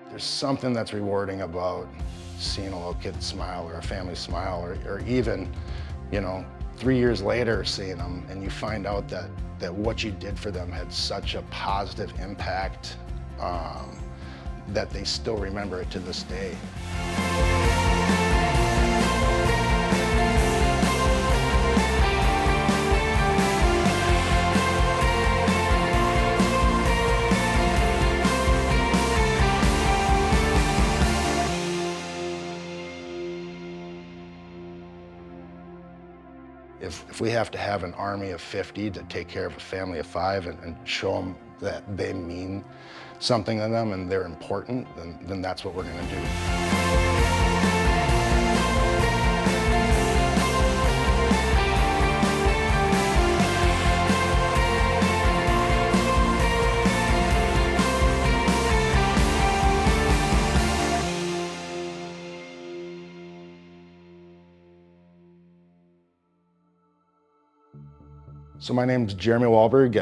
There's something that's rewarding about seeing a little kid smile or a family smile, or even, you know, 3 years later seeing them and you find out that what you did for them had such a positive impact that they still remember it to this day. If we have to have an army of 50 to take care of a family of 5 and show them that they mean something to them and they're important, then that's what we're going to do. So my name's Jeremy Wahlberg.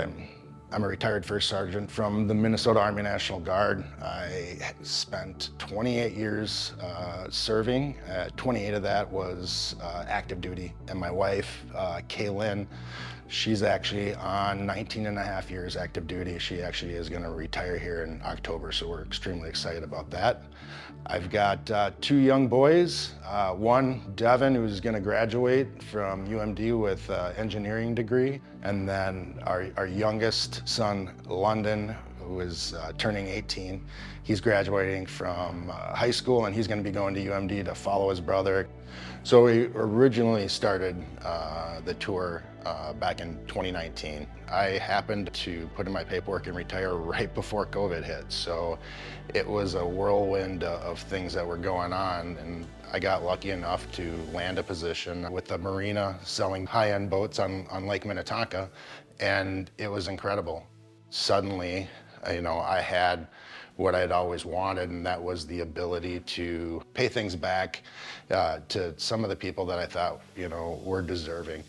I'm a retired first sergeant from the Minnesota Army National Guard. I spent 28 years serving. 28 of that was active duty. And my wife, Kaylin, she's actually on 19 and a half years active duty. She actually is gonna retire here in October, so we're extremely excited about that. I've got 2 young boys. One, Devin, who's gonna graduate from UMD with an engineering degree. And then our youngest son, London, who is turning 18. He's graduating from high school and he's gonna be going to UMD to follow his brother. So we originally started the tour back in 2019. I happened to put in my paperwork and retire right before COVID hit. So it was a whirlwind of things that were going on, and I got lucky enough to land a position with the marina selling high-end boats on Lake Minnetonka, and it was incredible. Suddenly, you know, I had what I'd always wanted, and that was the ability to pay things back to some of the people that I thought, you know, were deserving.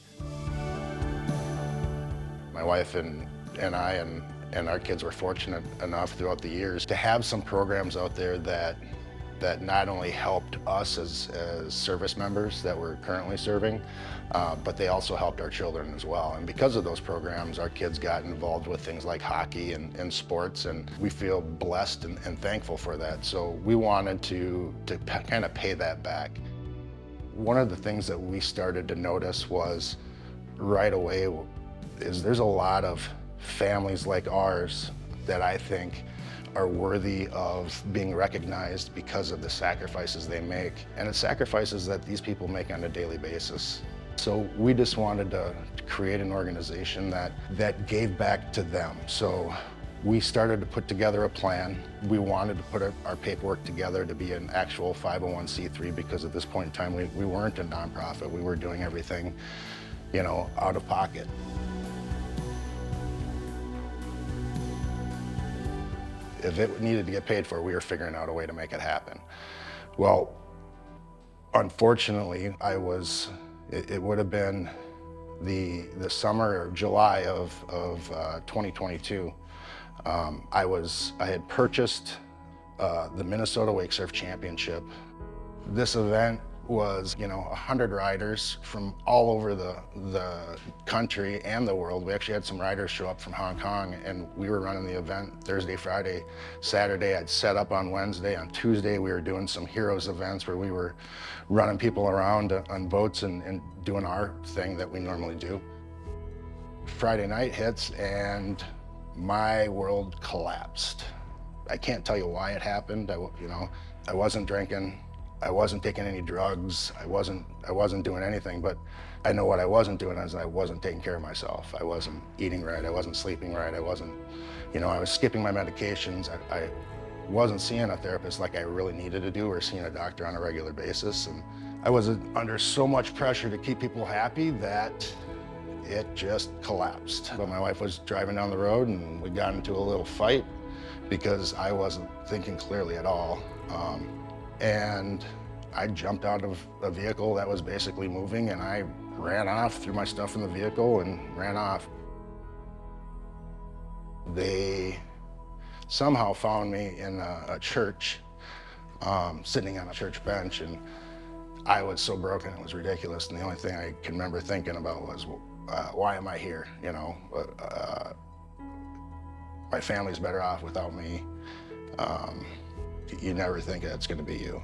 My wife and I and our kids were fortunate enough throughout the years to have some programs out there that not only helped us as service members that we're currently serving, but they also helped our children as well. And because of those programs, our kids got involved with things like hockey and sports, and we feel blessed and thankful for that. So we wanted to kind of pay that back. One of the things that we started to notice was right away is there's a lot of families like ours that I think are worthy of being recognized because of the sacrifices they make, and it's sacrifices that these people make on a daily basis. So we just wanted to create an organization that gave back to them. So we started to put together a plan. We wanted to put our paperwork together to be an actual 501c3 because at this point in time we weren't a nonprofit. We were doing everything, you know, out of pocket. If it needed to get paid for, we were figuring out a way to make it happen. Well, unfortunately, it would have been the summer or July of 2022. I had purchased the Minnesota Wake Surf Championship. This event was, you know, 100 riders from all over the country and the world. We actually had some riders show up from Hong Kong, and we were running the event Thursday, Friday, Saturday. I'd set up on Wednesday. On Tuesday, we were doing some heroes events where we were running people around on boats and doing our thing that we normally do. Friday night hits and my world collapsed. I can't tell you why it happened. I wasn't drinking. I wasn't taking any drugs. I wasn't doing anything, but I know what I wasn't doing is I wasn't taking care of myself. I wasn't eating right. I wasn't sleeping right. I was skipping my medications. I wasn't seeing a therapist like I really needed to do or seeing a doctor on a regular basis. And I was under so much pressure to keep people happy that it just collapsed. But my wife was driving down the road and we got into a little fight because I wasn't thinking clearly at all. And I jumped out of a vehicle that was basically moving and I ran off, threw my stuff in the vehicle and ran off. They somehow found me in a church sitting on a church bench, and I was so broken it was ridiculous. And the only thing I can remember thinking about was, why am I here? You know, my family's better off without me. You never think it's going to be you,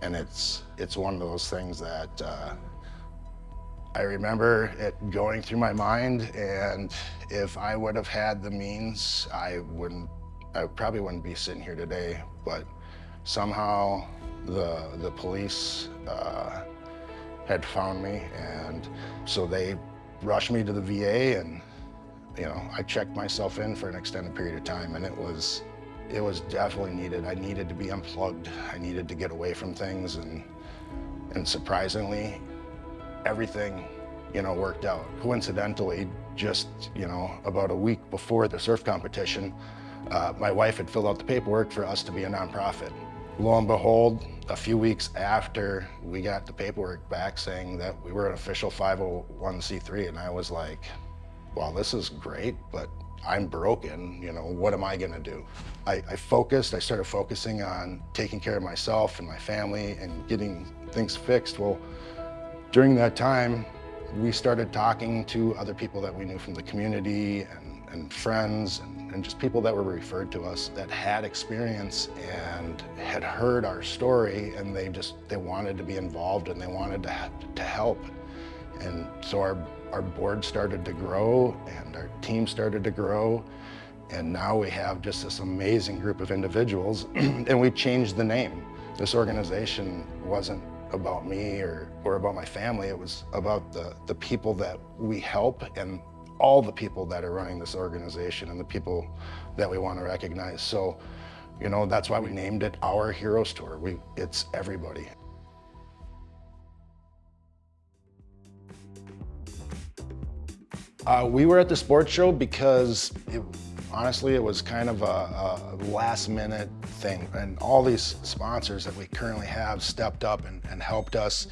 and it's one of those things that I remember it going through my mind. And if I would have had the means, I probably wouldn't be sitting here today. But somehow the police had found me, and so they rushed me to the VA, and you know, I checked myself in for an extended period of time, and it was definitely needed. I needed to be unplugged. I needed to get away from things, and surprisingly, everything, you know, worked out. Coincidentally, just, you know, about a week before the surf competition, my wife had filled out the paperwork for us to be a nonprofit. Lo and behold, a few weeks after we got the paperwork back saying that we were an official 501c3, and I was like, well, this is great, but I'm broken, you know, what am I gonna do? I started focusing on taking care of myself and my family and getting things fixed. Well, during that time, we started talking to other people that we knew from the community and friends and just people that were referred to us that had experience and had heard our story, and they wanted to be involved and they wanted to help. And so our board started to grow and our team started to grow, and now we have just this amazing group of individuals. And we changed the name. This organization wasn't about me or about my family. It was about the people that we help and all the people that are running this organization and the people that we want to recognize. So, you know, that's why we named it Our Heroes Tour. It's everybody. We were at the sports show because honestly, it was kind of a last minute thing, and all these sponsors that we currently have stepped up and helped us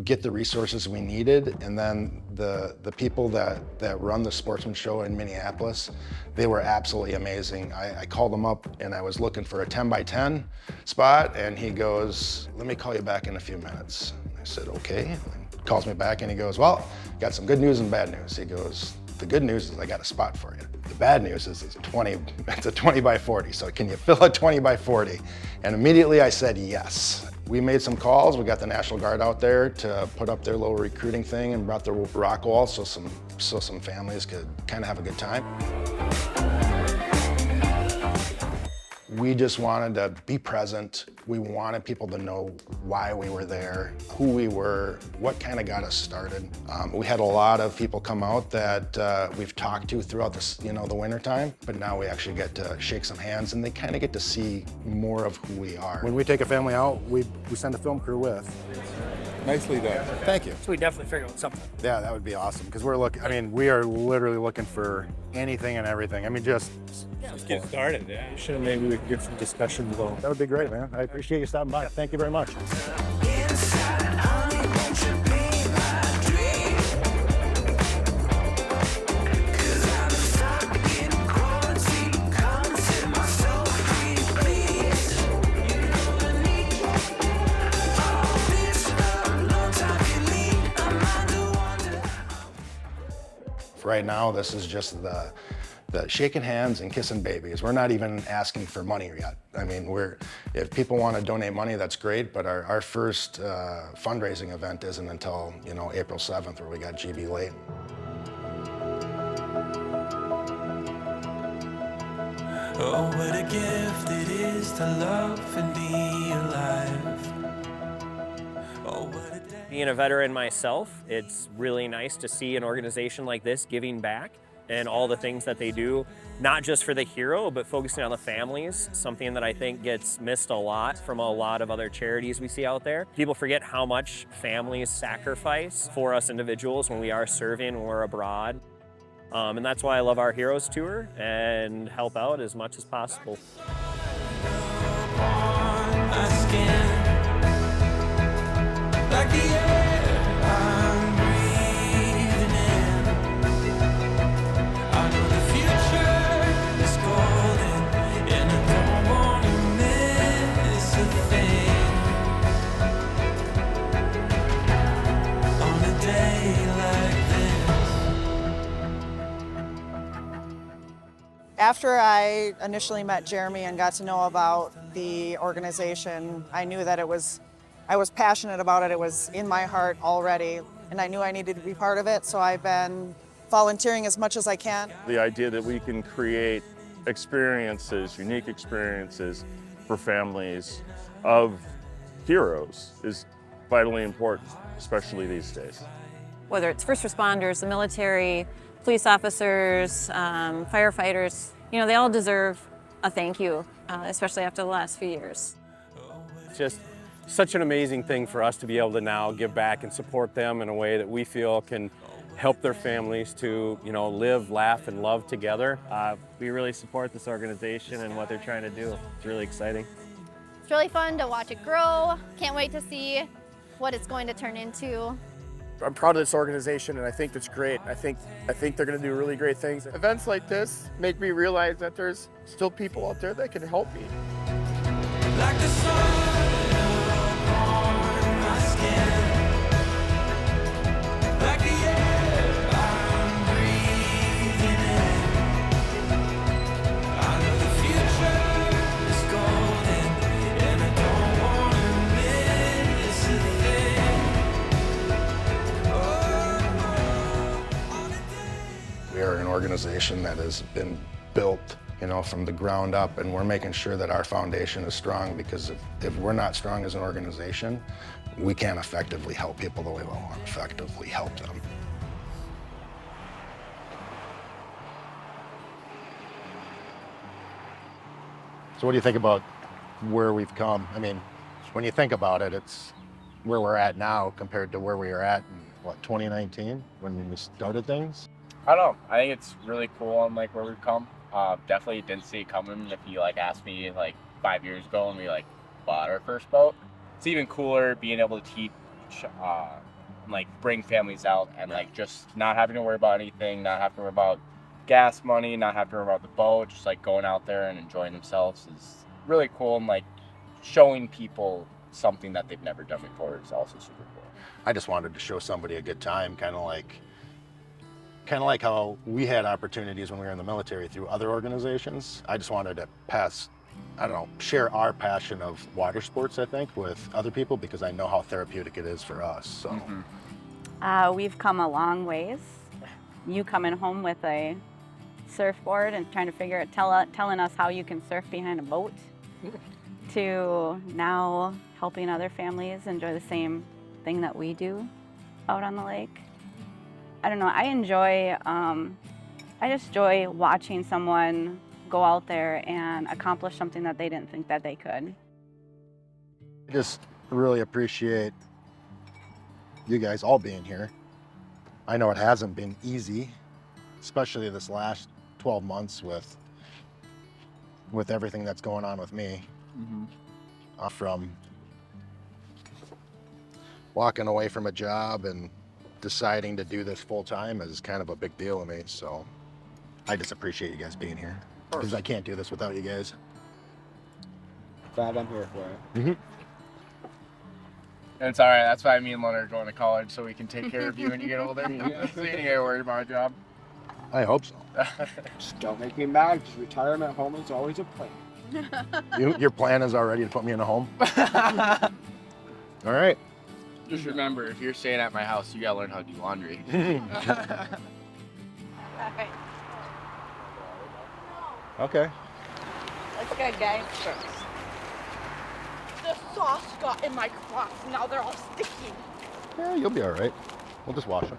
get the resources we needed. And then the people that run the sportsman show in Minneapolis, they were absolutely amazing. I called them up and I was looking for a 10 by 10 spot, and he goes, let me call you back in a few minutes. I said, okay. And calls me back and he goes, well, got some good news and bad news. He goes, the good news is I got a spot for you. The bad news is it's a 20 by 40. So can you fill a 20 by 40? And immediately I said yes. We made some calls. We got the National Guard out there to put up their little recruiting thing and brought the rock wall so some families could kind of have a good time. We just wanted to be present. We wanted people to know why we were there, who we were, what kind of got us started. We had a lot of people come out that we've talked to throughout this, you know, the winter time, but now we actually get to shake some hands and they kind of get to see more of who we are. When we take a family out, we send a film crew with. Nicely done. Thank you. So we definitely figure out something. Yeah, that would be awesome, because we are literally looking for anything and everything. I mean, just Get started, yeah. Sure, maybe we could get some discussion going. that would be great, man. I appreciate you stopping by. Thank you very much. Right now, this is just the shaking hands and kissing babies. We're not even asking for money yet. I mean, if people want to donate money, that's great, but our first fundraising event isn't until, you know, April 7th, where we got GB late. Oh, what a gift it is to love and be alive. Oh, what a day. Being a veteran myself, it's really nice to see an organization like this giving back and all the things that they do, not just for the hero, but focusing on the families, something that I think gets missed a lot from a lot of other charities we see out there. People forget how much families sacrifice for us individuals when we are serving, when we're abroad. And that's why I love our Heroes Tour and help out as much as possible. My skin, like the air I'm breathing in. I know the future is golden, and I don't want to miss a thing. After I initially met Jeremy and got to know about the organization, I knew that I was passionate about it. It was in my heart already, and I knew I needed to be part of it, so I've been volunteering as much as I can. The idea that we can create experiences, unique experiences for families of heroes is vitally important, especially these days. Whether it's first responders, the military, police officers, firefighters, they all deserve a thank you, especially after the last few years. It's just such an amazing thing for us to be able to now give back and support them in a way that we feel can help their families to, live, laugh, and love together. We really support this organization and what they're trying to do. It's really exciting. It's really fun to watch it grow. Can't wait to see what it's going to turn into. I'm proud of this organization, and I think it's great. I think they're going to do really great things. Events like this make me realize that there's still people out there that can help me. Like the sun upon my skin, like the air I'm breathing in. I know the future is golden, and I don't wanna miss a thing. We are an organization that has been built, from the ground up, and we're making sure that our foundation is strong, because if we're not strong as an organization, we can't effectively help people the way we want to effectively help them. So what do you think about where we've come? I mean, when you think about it, it's where we're at now compared to where we were at in, 2019 when we started things? I don't know. I think it's really cool on where we've come. Definitely didn't see it coming if you asked me 5 years ago when we bought our first boat. It's even cooler being able to teach, bring families out and just not having to worry about anything, not having to worry about gas money, not having to worry about the boat, just going out there and enjoying themselves is really cool, and showing people something that they've never done before is also super cool. I just wanted to show somebody a good time, kind of like how we had opportunities when we were in the military through other organizations. I just wanted to share our passion of water sports, I think, with other people, because I know how therapeutic it is for us. So we've come a long ways. You coming home with a surfboard and trying to telling us how you can surf behind a boat, to now helping other families enjoy the same thing that we do out on the lake. I don't know, I just enjoy watching someone go out there and accomplish something that they didn't think that they could. I just really appreciate you guys all being here. I know it hasn't been easy, especially this last 12 months with everything that's going on with me. From walking away from a job and deciding to do this full time is kind of a big deal to me. So I just appreciate you guys being here, because I can't do this without you guys. Glad I'm here for it. And it's all right. That's why me and Leonard are going to college, so we can take care of you when you get older. So you ain't gotta worry about a job. I hope so. Just don't make me mad, because retirement home is always a plan. Your plan is already to put me in a home? All right. Just remember, if you're staying at my house, you gotta learn how to do laundry. Okay. Let's go, guys. The sauce got in my cloth. Now they're all sticky. Yeah, you'll be all right. We'll just wash them.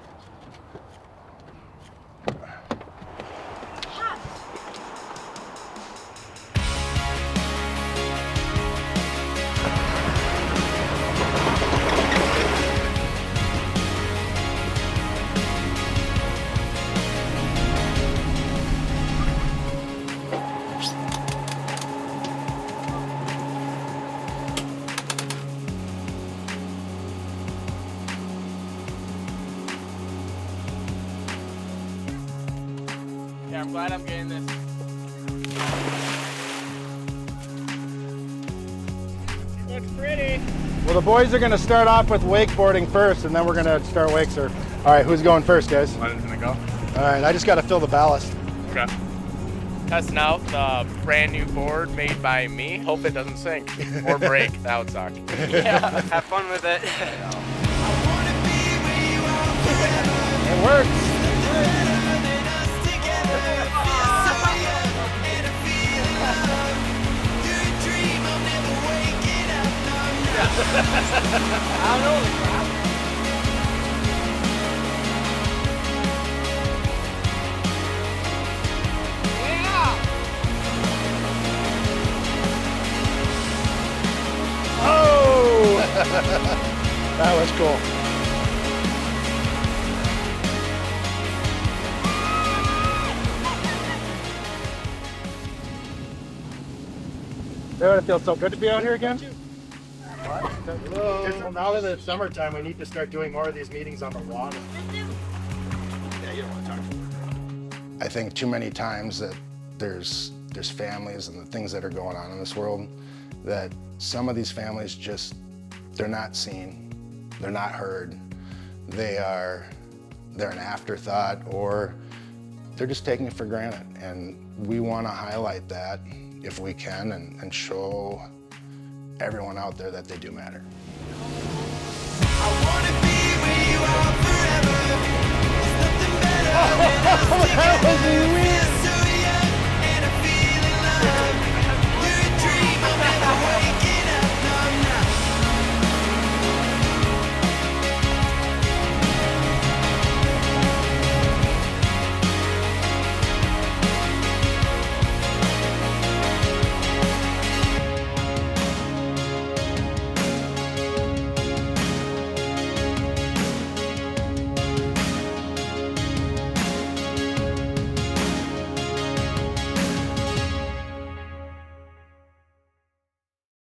Yeah, I'm glad I'm getting this. Looks pretty. Well, the boys are going to start off with wakeboarding first, and then we're going to start wake surf. All right, who's going first, guys? Lenon's gonna go. All right, I just got to fill the ballast. Okay. testing out the brand new board made by me. Hope it doesn't sink or break. That would suck. Yeah, have fun with it. It works. I don't know. That was cool. It feels so good to be out here again. Well, now that it's summertime, we need to start doing more of these meetings on the water. Yeah, you don't want to talk to me. I think too many times that there's families and the things that are going on in this world that some of these families just, they're not seen, they're not heard, they're an afterthought, or they're just taking it for granted. And we want to highlight that if we can and show everyone out there that they do matter. That was